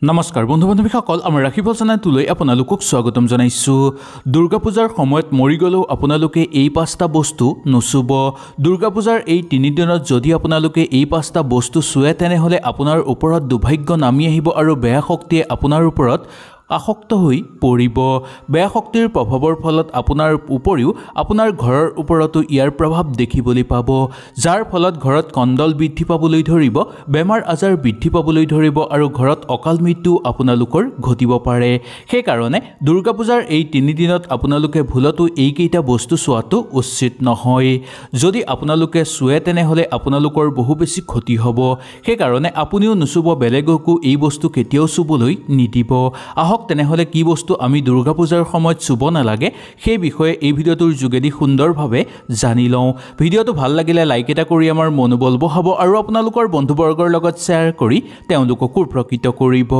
নমস্কাৰ বন্ধু বান্ধৱীসকল আমাৰ ৰাখিফল চেনেলটোলৈ আপোনালোকক স্বাগতম জনাইছোঁ। দুৰ্গা পূজাৰ সময়ত মৰি গ'লেও আপোনালোকে এই পাঁচটা বস্তু নুচুব। দুৰ্গা পূজাৰ এই 3 দিনত যদি আপোনালোকে এই পাঁচটা বস্তু চুৱে তেনেহ'লে আপোনাৰ ওপৰত দুৰ্ভাগ্য নামি আহিব আৰু বেয়া শক্তিয়ে আপোনাৰ ওপৰত আসক্ত হৈ পৰিব। বেয়া শক্তিৰ প্ৰভাৱৰ ফলত আপোনাৰ উপৰিও আপোনাৰ ঘৰৰ ওপৰতো ইয়াৰ প্ৰভাৱ দেখিবলৈ পাব, যাৰ ফলত ঘৰত কণ্ডল বৃদ্ধি পাবলৈ ধৰিব, বেমাৰ আজাৰ বৃদ্ধি পাবলৈ ধৰিব আৰু ঘৰত অকাল মৃত্যু আপোনালোকৰ ঘটিব পাৰে। সেইকাৰণে দুৰ্গা পূজাৰ এই 3 দিনত আপোনালোকে ভুলতো এইকেইটা বস্তু চোৱাটো উচিত নহয়। যদি আপোনালোকে চুৱে তেনেহ'লে আপোনালোকৰ বহু বেছি ক্ষতি হ'ব। সেইকাৰণে আপুনিও নুচুব, বেলেগকো এই বস্তু কেতিয়াও চুবলৈ নিদিব। তেনেহ'লে কি বস্তু আমি দুৰ্গা পূজাৰ সময়ত চুব নালাগে সেই বিষয়ে এই ভিডিঅ'টোৰ যোগেদি সুন্দৰভাৱে জানি লওঁ। ভিডিঅ'টো ভাল লাগিলে লাইক এটা কৰি আমাৰ মনোবল বঢ়াব আৰু আপোনালোকৰ বন্ধুবৰ্গৰ লগত শ্বেয়াৰ কৰি তেওঁলোককো উপকৃত কৰিব।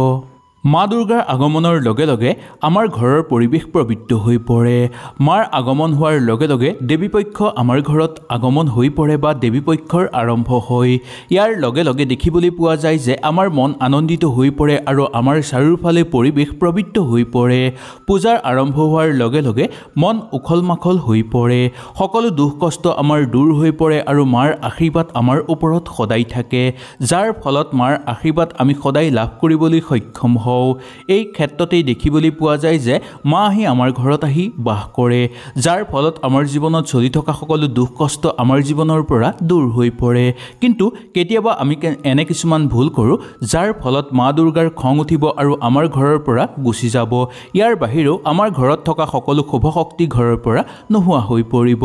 মা দুৰ্গাৰ আগমনৰ লগে লগে আমাৰ ঘৰৰ পৰিৱেশ পবিত্ৰ হৈ পৰে। মাৰ আগমন হোৱাৰ লগে লগে দেৱী পক্ষ আমাৰ ঘৰত আগমন হৈ পৰে বা দেৱী পক্ষৰ আৰম্ভ হয়। ইয়াৰ লগে লগে দেখিবলৈ পোৱা যায় যে আমাৰ মন আনন্দিত হৈ পৰে আৰু আমাৰ চাৰিওফালে পৰিৱেশ পবিত্ৰ হৈ পৰে। পূজাৰ আৰম্ভ হোৱাৰ লগে লগে মন উখল মাখল হৈ পৰে, সকলো দুখ কষ্ট আমাৰ দূৰ হৈ পৰে আৰু মাৰ আশীৰ্বাদ আমাৰ ওপৰত সদায় থাকে, যাৰ ফলত মাৰ আশীৰ্বাদ আমি সদায় লাভ কৰিবলৈ সক্ষম হওঁ। এই ক্ষেত্ৰতেই দেখিবলৈ পোৱা যায় যে মা আহি আমাৰ ঘৰত আহি বাস কৰে, যাৰ ফলত আমাৰ জীৱনত চলি থকা সকলো দুখ কষ্ট আমাৰ জীৱনৰ পৰা দূৰ হৈ পৰে। কিন্তু কেতিয়াবা আমি এনে কিছুমান ভুল কৰোঁ যাৰ ফলত মা দুৰ্গাৰ খং উঠিব আৰু আমাৰ ঘৰৰ পৰা গুচি যাব। ইয়াৰ বাহিৰেও আমাৰ ঘৰত থকা সকলো শুভ শক্তি ঘৰৰ পৰা নোহোৱা হৈ পৰিব,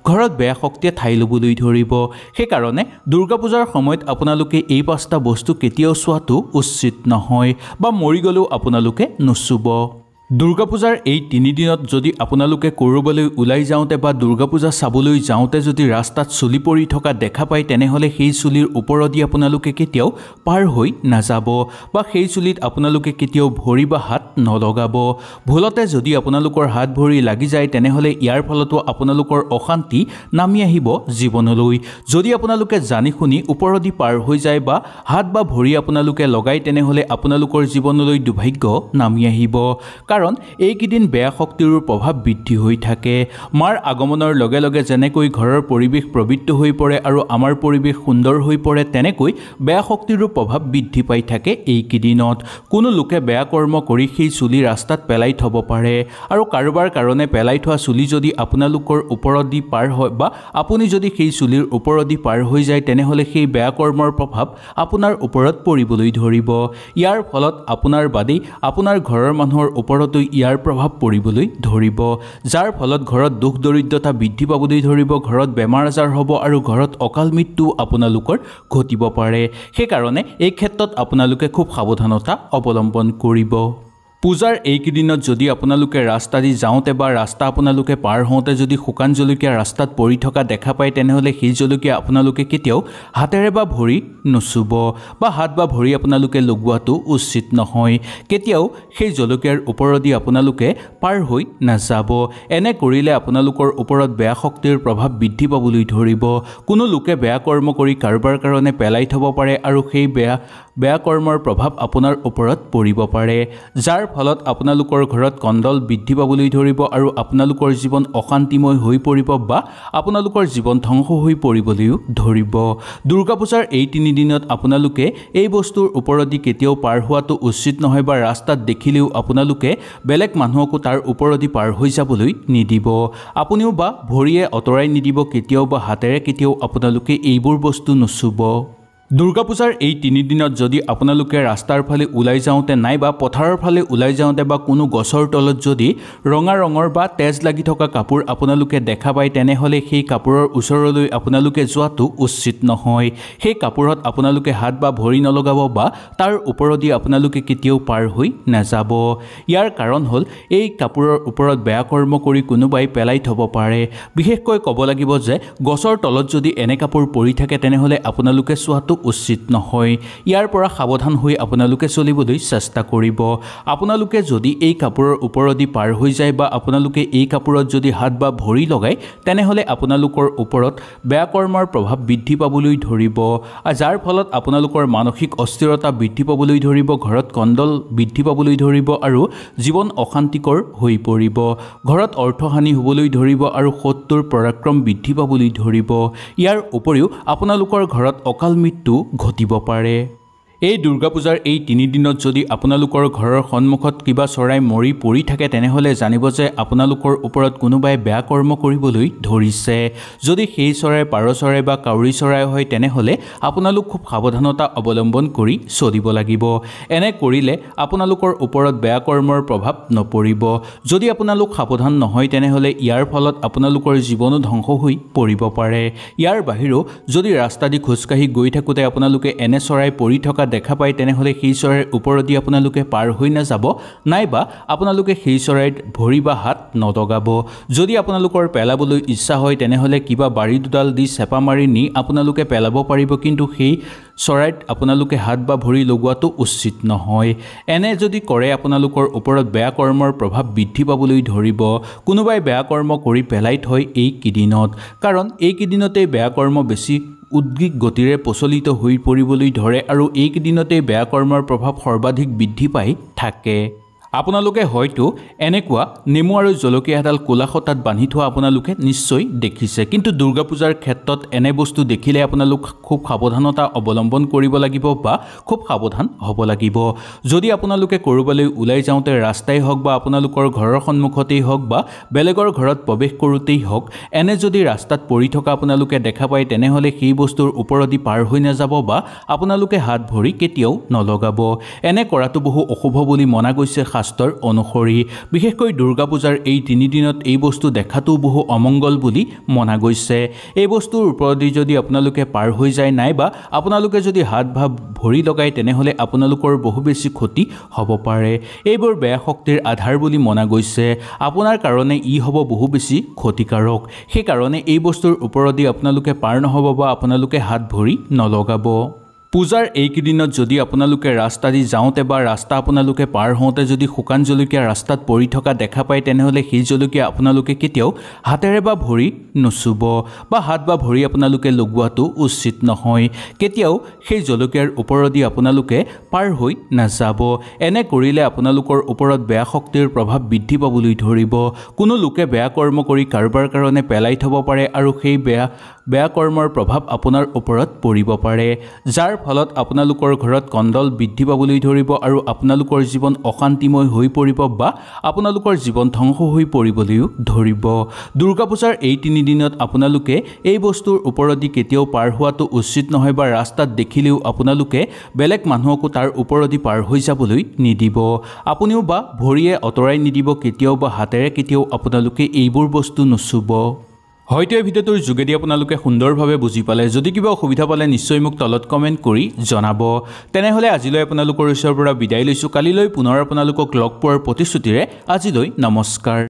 ঘৰত বেয়া শক্তিয়ে ঠাই ল'বলৈ ধৰিব। সেইকাৰণে দুৰ্গা পূজাৰ সময়ত আপোনালোকে এই পাঁচটা বস্তু কেতিয়াও চোৱাটো উচিত নহয় বা মৰি গ'লেও আপোনালোকে নুচুব। দুৰ্গা পূজাৰ এই 3 দিনত যদি আপোনালোকে ক'ৰবালৈ ওলাই যাওঁতে বা দুৰ্গা পূজা চাবলৈ যাওঁতে যদি ৰাস্তাত চুলি পৰি থকা দেখা পায় তেনেহ'লে সেই চুলিৰ ওপৰেদি আপোনালোকে কেতিয়াও পাৰ হৈ নাযাব বা সেই চুলিত আপোনালোকে কেতিয়াও ভৰি বা হাত নলগাব। ভুলতে যদি আপোনালোকৰ হাত ভৰি লাগি যায় তেনেহ'লে ইয়াৰ ফলতো আপোনালোকৰ অশান্তি নামি আহিব জীৱনলৈ। যদি আপোনালোকে জানি শুনি ওপৰেদি পাৰ হৈ যায় বা হাত বা ভৰি আপোনালোকে লগায় তেনেহ'লে আপোনালোকৰ জীৱনলৈ দুৰ্ভাগ্য নামি আহিব, কাৰণ এইকেইদিন বেয়া শক্তিৰ প্ৰভাৱ বৃদ্ধি হৈ থাকে। মাৰ আগমনৰ লগে লগে যেনেকৈ ঘৰৰ পৰিৱেশ পবিত্ৰ হৈ পৰে আৰু আমাৰ পৰিৱেশ সুন্দৰ হৈ পৰে, তেনেকৈ বেয়া শক্তিৰো প্ৰভাৱ বৃদ্ধি পাই থাকে এইকেইদিনত। কোনো লোকে বেয়া কৰ্ম কৰি সেই চুলি ৰাস্তাত পেলাই থ'ব পাৰে আৰু কাৰোবাৰ কাৰণে পেলাই থোৱা চুলি যদি আপোনালোকৰ ওপৰেদি পাৰ হয় বা আপুনি যদি সেই চুলিৰ ওপৰেদি পাৰ হৈ যায় তেনেহ'লে সেই বেয়া কৰ্মৰ প্ৰভাৱ আপোনাৰ ওপৰত পৰিবলৈ ধৰিব। ইয়াৰ ফলত আপোনাৰ বাদেই আপোনাৰ ঘৰৰ মানুহৰ ওপৰতো ইয়াৰ প্ৰভাৱ পৰিবলৈ ধৰিব, যাৰ ফলত ঘৰত দুখ দৰিদ্ৰতা বৃদ্ধি পাবলৈ ধৰিব, ঘৰত বেমাৰ আজাৰ হ'ব আৰু ঘৰত অকাল মৃত্যু আপোনালোকৰ ঘটিব পাৰে। সেইকাৰণে এই ক্ষেত্ৰত আপোনালোকে খুব সাৱধানতা অৱলম্বন কৰিব। পূজাৰ এইকেইদিনত যদি আপোনালোকে ৰাস্তা দি যাওঁতে বা ৰাস্তা আপোনালোকে পাৰ হওঁতে যদি শুকান জলকীয়া ৰাস্তাত পৰি থকা দেখা পায় তেনেহ'লে সেই জলকীয়া আপোনালোকে কেতিয়াও হাতেৰে বা ভৰি নুচুব বা হাত বা ভৰি আপোনালোকে লগোৱাটো উচিত নহয়। কেতিয়াও সেই জলকীয়াৰ ওপৰেদি আপোনালোকে পাৰ হৈ নাযাব। এনে কৰিলে আপোনালোকৰ ওপৰত বেয়া শক্তিৰ প্ৰভাৱ বৃদ্ধি পাবলৈ ধৰিব। কোনো লোকে বেয়া কৰ্ম কৰি কাৰোবাৰ কাৰণে পেলাই থ'ব পাৰে আৰু সেই বেয়া কৰ্মৰ প্ৰভাৱ আপোনাৰ ওপৰত পৰিব পাৰে, যাৰ ফলত আপোনালোকৰ ঘৰত কণ্ডল বৃদ্ধি পাবলৈ ধৰিব আৰু আপোনালোকৰ জীৱন অশান্তিময় হৈ পৰিব বা আপোনালোকৰ জীৱন ধ্বংস হৈ পৰিবলৈও ধৰিব। দুৰ্গা পূজাৰ এই 3 দিনত আপোনালোকে এই বস্তুৰ ওপৰেদি কেতিয়াও পাৰ হোৱাটো উচিত নহয় বা ৰাস্তাত দেখিলেও আপোনালোকে বেলেগ মানুহকো তাৰ ওপৰেদি পাৰ হৈ যাবলৈ নিদিব। আপুনিও বা ভৰিয়ে আঁতৰাই নিদিব কেতিয়াও বা হাতেৰে কেতিয়াও আপোনালোকে এইবোৰ বস্তু নুচুব। দুৰ্গা পূজাৰ এই 3 দিনত যদি আপোনালোকে ৰাস্তাৰ ফালে ওলাই যাওঁতে নাইবা পথাৰৰ ফালে ওলাই যাওঁতে বা কোনো গছৰ তলত যদি ৰঙা ৰঙৰ বা তেজ লাগি থকা কাপোৰ আপোনালোকে দেখা পায় তেনেহ'লে সেই কাপোৰৰ ওচৰলৈ আপোনালোকে যোৱাটো উচিত নহয়। সেই কাপোৰত আপোনালোকে হাত বা ভৰি নলগাব বা তাৰ ওপৰেদি আপোনালোকে কেতিয়াও পাৰ হৈ নাযাব। ইয়াৰ কাৰণ হ'ল এই কাপোৰৰ ওপৰত বেয়া কৰ্ম কৰি কোনোবাই পেলাই থ'ব পাৰে। বিশেষকৈ ক'ব লাগিব যে গছৰ তলত যদি এনে কাপোৰ পৰি থাকে তেনেহ'লে আপোনালোকে চোৱাটো উচিত নহয় ইয়াৰ পৰা সাৱধান হৈ আপোনালোকে চলিবলৈ চেষ্টা কৰিব আপোনালোকে যদি এই কাপোৰৰ ওপৰেদি পাৰ হৈ যায় বা আপোনালোকে এই কাপোৰত যদি হাত বা ভৰি লগায় তেনেহলে আপোনালোকৰ ওপৰত বেয়া কৰ্মৰ প্ৰভাৱ বৃদ্ধি পাবলৈ ধৰিব যাৰ ফলত আপোনালোকৰ মানসিক অস্থিৰতা বৃদ্ধি পাবলৈ ধৰিব ঘৰত কণ্ডল বৃদ্ধি পাবলৈ ধৰিব আৰু জীৱন অশান্তিকৰ হৈ পৰিব ঘৰত অৰ্থহানি হ'বলৈ ধৰিব আৰু শত্ৰুৰ পৰাক্ৰম বৃদ্ধি পাবলৈ ধৰিব ইয়াৰ উপৰিও আপোনালোকৰ ঘৰত অকাল মৃত্যু ঘটিব পাৰে এই দুৰ্গা পূজাৰ এই 3 দিনত যদি আপোনালোকৰ ঘৰৰ সন্মুখত কিবা চৰাই মৰি পৰি থাকে তেনেহলে জানিব যে আপোনালোকৰ ওপৰত কোনোবাই বেয়া কৰ্ম কৰিবলৈ ধৰিছে যদি সেই চৰাই পাৰ চৰাই বা কাউৰী চৰাই হয় তেনেহলে আপোনালোক খুব সাৱধানতা অৱলম্বন কৰি চলিব লাগিব এনে কৰিলে আপোনালোকৰ ওপৰত বেয়া কৰ্মৰ প্ৰভাৱ নপৰিব যদি আপোনালোক সাৱধান নহয় তেনেহলে ইয়াৰ ফলত আপোনালোকৰ জীৱনো ধ্বংস হৈ পৰিব পাৰে ইয়াৰ বাহিৰেও যদি ৰাস্তা দি খোজকাঢ়ি গৈ থাকোতে আপোনালোকে এনে চৰাই পৰি থকা দেখা পায় তেনেহলে সেই চৰাইৰ ওপৰেদি আপোনালোকে পাৰ হৈ নাযাব নাইবা আপোনালোকে সেই চৰাইত ভৰি বা হাত নলগাব যদি আপোনালোকৰ পেলাবলৈ ইচ্ছা হয় তেনেহলে কিবা বাৰী দুডাল দি চেপা মাৰি নি আপোনালোকে পেলাব পাৰিব কিন্তু সেই চৰাইত আপোনালোকে হাত বা ভৰি লগোৱাটো উচিত নহয় এনে যদি কৰে আপোনালোকৰ ওপৰত বেয়া কৰ্মৰ প্ৰভাৱ বৃদ্ধি পাবলৈ ধৰিব কোনোবাই বেয়া কৰ্ম কৰি পেলাই থয় এই কিদিনত কাৰণ এই কিদিনতে বেয়া কৰ্ম বেছি উদ্গ্ৰীক গতিৰে প্ৰচলিত হৈ পৰিবলৈ ধৰে আৰু এইকেইদিনতে বেয়া কৰ্মৰ প্ৰভাৱ সৰ্বাধিক বৃদ্ধি পাই থাকে আপোনালোকে হয়তো এনেকুৱা নেমু আৰু জলকীয়া এডাল কোলাখতাত বান্ধি থোৱা আপোনালোকে নিশ্চয় দেখিছে কিন্তু দুৰ্গা পূজাৰ ক্ষেত্ৰত এনে বস্তু দেখিলে আপোনালোক খুব সাৱধানতা অৱলম্বন কৰিব লাগিব বা খুব সাৱধান হ'ব লাগিব যদি আপোনালোকে কৰবালৈ ওলাই যাওঁতে ৰাস্তাই হওক বা আপোনালোকৰ ঘৰৰ সন্মুখতেই হওক বা বেলেগৰ ঘৰত প্ৰৱেশ কৰোঁতেই হওক এনে যদি ৰাস্তাত পৰি থকা আপোনালোকে দেখা পায় তেনেহলে সেই বস্তুৰ ওপৰেদি পাৰ হৈ নাযাব বা আপোনালোকে হাত ভৰি কেতিয়াও নলগাব এনে কৰাটো বহু অশুভ বুলি মনা গৈছে শাস্ত্ৰৰ অনুসৰি বিশেষকৈ দুৰ্গা পূজাৰ এই 3 দিনত এই বস্তু দেখাটো বহু অমংগল বুলি মনা গৈছে এই বস্তুৰ ওপৰেদি যদি আপোনালোকে পাৰ হৈ যায় নাইবা আপোনালোকে যদি হাত বা ভৰি লগায় তেনেহলে আপোনালোকৰ বহু বেছি ক্ষতি হ'ব পাৰে এইবোৰ বেয়া শক্তিৰ আধাৰ বুলি মনা গৈছে আপোনাৰ কাৰণে ই হ'ব বহু বেছি ক্ষতিকাৰক সেই কাৰণে এই বস্তুৰ ওপৰেদি আপোনালোকে পাৰ নহব বা আপোনালোকে হাত ভৰি নলগাব পূজাৰ এইকেইদিনত যদি আপোনালোকে ৰাস্তা দি যাওঁতে বা ৰাস্তা আপোনালোকে পাৰ হওঁতে যদি শুকান জলকীয়া ৰাস্তাত পৰি থকা দেখা পায় তেনেহলে সেই জলকীয়া আপোনালোকে কেতিয়াও হাতেৰে বা ভৰি নুচুব বা হাত বা ভৰি আপোনালোকে লগোৱাটো উচিত নহয় কেতিয়াও সেই জলকীয়াৰ ওপৰেদি আপোনালোকে পাৰ হৈ নাযাব এনে কৰিলে আপোনালোকৰ ওপৰত বেয়া শক্তিৰ প্ৰভাৱ বৃদ্ধি পাবলৈ ধৰিব কোনো লোকে বেয়া কৰ্ম কৰি কাৰোবাৰ কাৰণে পেলাই থব পাৰে আৰু সেই বেয়া কৰ্মৰ প্ৰভাৱ আপোনাৰ ওপৰত পৰিব পাৰে যাৰ ফলত আপোনালোকৰ ঘৰত কণ্ডল বৃদ্ধি পাবলৈ ধৰিব আৰু আপোনালোকৰ জীৱন অশান্তিময় হৈ পৰিব বা আপোনালোকৰ জীৱন ধ্বংস হৈ পৰিবলৈও ধৰিব দুৰ্গা পূজাৰ এই 3 দিনত আপোনালোকে এই বস্তুৰ ওপৰেদি কেতিয়াও পাৰ হোৱাটো উচিত নহয় বা ৰাস্তাত দেখিলেও আপোনালোকে বেলেগ মানুহকো তাৰ ওপৰেদি পাৰ হৈ যাবলৈ নিদিব আপুনিও বা ভৰিয়ে অতৰাই নিদিব কেতিয়াও বা হাতেৰে কেতিয়াও আপোনালোকে এইবোৰ বস্তু নুচুব হয়তো এই ভিডিঅ'টোৰ যোগেদি আপোনালোকে সুন্দৰভাৱে বুজি পালে যদি কিবা অসুবিধা পালে নিশ্চয় মোক তলত কমেন্ট কৰি জনাব তেনেহলে আজিলৈ আপোনালোকৰ ওচৰৰ পৰা বিদায় লৈছো কালিলৈ পুনৰ আপোনালোকক লগ পোৱাৰ প্ৰতিশ্ৰুতিৰে আজিলৈ নমস্কাৰ